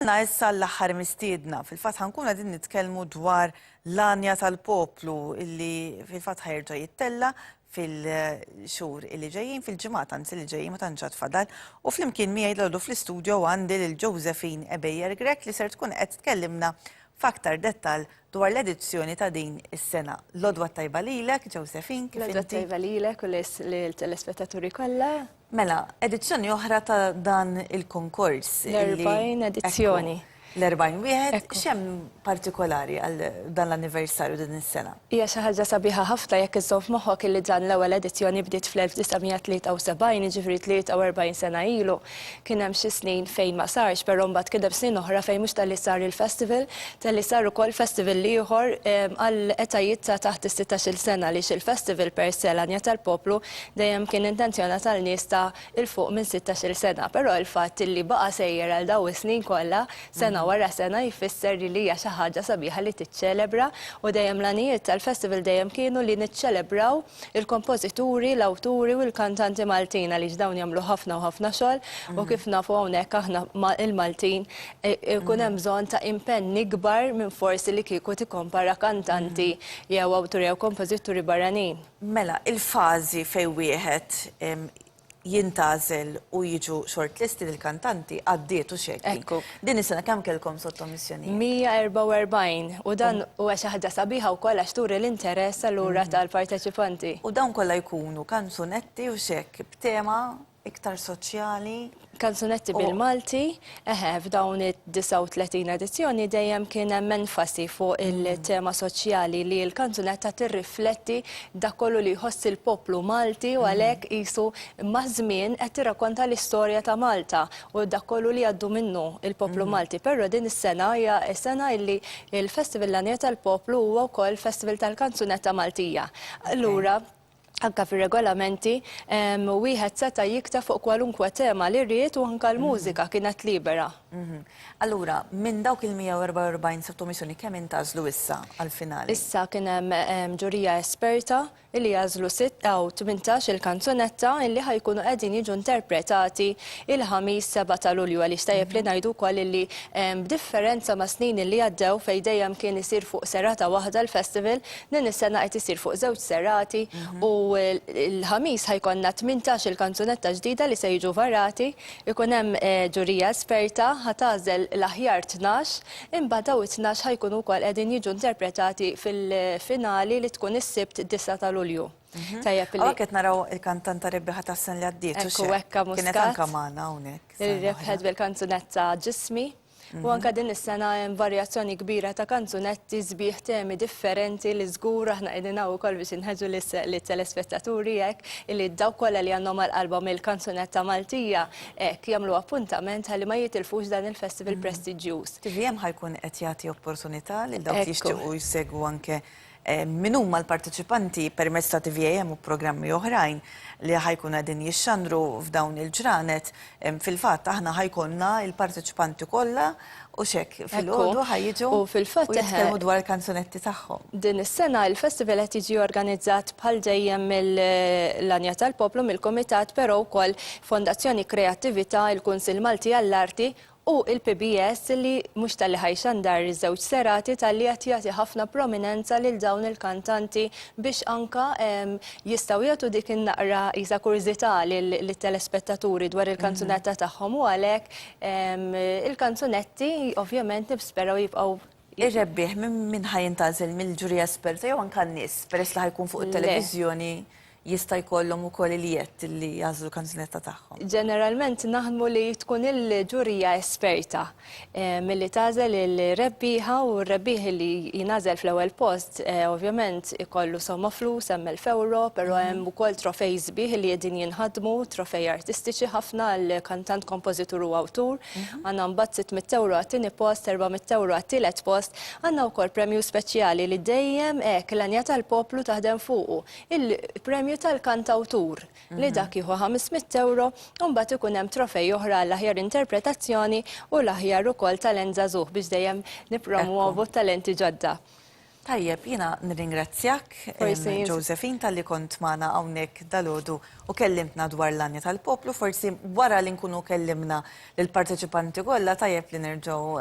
Wasalna issa l-aħħar mistiedna. Fil-fatt ħankun qegħdin nitkellmu dwar l-anja tal-poplu illi fil-fatt ħajrġa' jittella fil-xhur illi ġejjin, fil-ġimgħat anzi li ġejjin ma tantx tfadal. U flimkien miegħi l fl-istudio għandi lil Josephine Ebejjer Grek li ser tkun qed tkellimna f'aktar dettall dwar l-edizzjoni ta' din is-sena. L-odwa tajba lilek, Josephine, kif L-odwa tajba lilek u l-telespettaturi kollha. Mela, edizzjoni oħra ta' dan il-konkors. L-40 edizzjoni. L-40 wieħed x'hemm partikolari għal dan l-anniversarju din is-sena? Hija xi ħaġa sabiħa ħafna jekk iżżomm f'moħħok illi dan l-ewwel edizzjoni bdiet fl-1973, jiġifieri 43 sena ilu. Kien hemm xi snin fejn ma sarx, però mbagħad kien hemm snin oħra fejn mhux tal-li sar il-festival, tal-li sar ukoll festival ieħor għal etajiet ta' taħt is-16-il sena għaliex il-festival per se l-Anja tal-Poplu dejjem kien intenzjonat għal nies ta' il fuq minn 16-il sena, però il-fatt illi baqa' sejjer għal dawn is-snin kollha sena wara sena jfisser li hija xi ħaġa sabiħa li tiċċelebra u dejjem l-għanijiet tal-festival dejjem kienu li niċċelebraw il-kompożituri, l-awturi u l-kantanti Maltin għaliex dawn jagħmlu ħafna u ħafna xogħol u kif nafu hawnhekk aħna il-Maltin ikun hemm bżonn ta' impenn ikbar minn forsi li kieku tikkompara kantanti jew awturi jew kompożituri barranin. Mela, il-fażi fejn wieħed jintażel u jiġu shortlisted il-kantanti għaddiet u xekk. Ekku. Din is-sena kemm kellkom sottomissjonijiet? 144 u dan huwa xi ħaġa sabiħa wkoll għax turi l-interess allura tal-parteċipanti. U dawn kollha jkunu kanzunetti u xekk b'tema iktar soċjali. Kanzunetti bil-Malti, f'dawn id-39 edizzjoni dejjem kien hemm enfasi fuq il-tema soċjali li l-kanzunetta tirrifletti dak kollu li jħoss il-poplu Malti u għalhekk qisu maż-żmien qed tirrakkonta l-istorja ta' Malta u dak kollu li għaddu minnu il-poplu Malti. Però din is-sena hija s-sena illi il-Festival l-Anja tal-Poplu huwa wkoll Festival tal-Kanzunetta Maltija. Allura anka fir-regolamenti wieħed seta' jikta fuq kwalunkwe tema li rrid u anke l-mużika kienet libera. Allura, minn dawk il-144 sottomissjoni kemm intażlu issa għall-finali? Issa kien hemm ġurija esperta illi jażlu 6 u 18 il-kanzunetta illi ħajkunu qegħdin jiġu interpretati il-ħamis 7 ta' Lulju għaliex tajjeb li ngħidu wkoll illi b'differenza ma' snin illi għaddew fejn dejjem kien isir fuq serata waħda l-festival, din is-sena qed isir fuq żewġ serati u l-ħamis ħajkonna 18 il-kanzunetta ġdida li se jiġu varati, ikun hemm ġurija esperta ħatażel l-aħjar 12, imbagħad daw it-12 ħajkunu wkoll qegħdin jiġu interpretati fil-finali li tkun is-sibt 9 ta' Lulju. Qed naraw il-kantanta Rebbeħa tas-sen li għaddiet. Ekku hekk Muscat. Kienet anke magħna hawnhekk. Rebħet bil-kanzunetta Ġismi. U anka din is-sena hemm varjazzjoni kbira ta' kanzunetti sbieħ temi differenti li żgur aħna qegħdin ukoll biex inħeġġu lit-telespettaturi hekk illi dawk kollha li għandhom mal-qalbhom il-kanzunetta Maltija hekk jagħmlu appuntament ħalli ma jitilfux dan il-festival prestiġjuż. TVM ħajkun qed jagħti opportunità lil dawk li jixtiequ jsegwu anke min huma l-partiċipanti permezz ta' TVM u programmi oħrajn li ħajkun qegħdin jixxandru f'dawn il-ġranet, fil-fatt aħna ħajkonna il-partiċipanti kollha u xekk fil-għodu ħajjiġu u jitkellmu dwar il-kanzunetti tagħhom. Din is-sena il-festival qed jiġi organizzat bħal dejjem mill-Anja tal-Poplu mill-Kumitat, però wkoll Fondazzjoni Kreattività, il-Kunsill Malti għall-Arti u il-PBS li mhux tal-li ħajxandar iż-żewġ serati tal-li qed jagħti ħafna prominenza lil dawn il-kantanti biex anka jistgħu jagħtu dik in-naqra qisha kurżità lit-telespettaturi dwar il-kanzunetta tagħhom u għalhekk il-kanzunetti ovvjament nisperaw jibqgħu. Ir-rebbieħ minn ħajintażel mill-ġurija esperta jew anke n-nies peress li ħajkun fuq it-televiżjoni jista' jkollhom ukoll il-jett li jażlu kanzunetta tagħhom. Ġeneralment naħdmu li tkun il-ġurija esperta milli tażel il-rebbieħa u r-rebbieħ li jingħażel fl-ewwel post ovvjament ikollu somma flus hemm 1000 euro, però hemm ukoll trofej sbieħ li qegħdin jinħadmu, trofej artistiċi ħafna għal kantant, kompożitur u awtur. Għandna mbagħad 600 euro għat-tieni post, 400 euro għat-tielet post, għandna wkoll premju speċjali li dejjem hekk l-Anja tal-Poplu taħdem fuqu. Il-premju tal-kantawtur li dak jieħu 500 euro u mbagħad ikun hemm trofej oħra għall-aħjar interpretazzjoni u l-aħjar ukoll talent żagħżugħ biex dejjem nippromuovu talenti ġodda. Tajjeb, jiena nirringrazzjak, Josephine, tal-li kont magħna hawnhekk dalgħodu u kellimtna dwar l-Anja tal-Poplu, forsi wara li nkunu kellimna lill-parteċipanti kollha tajjeb li nerġgħu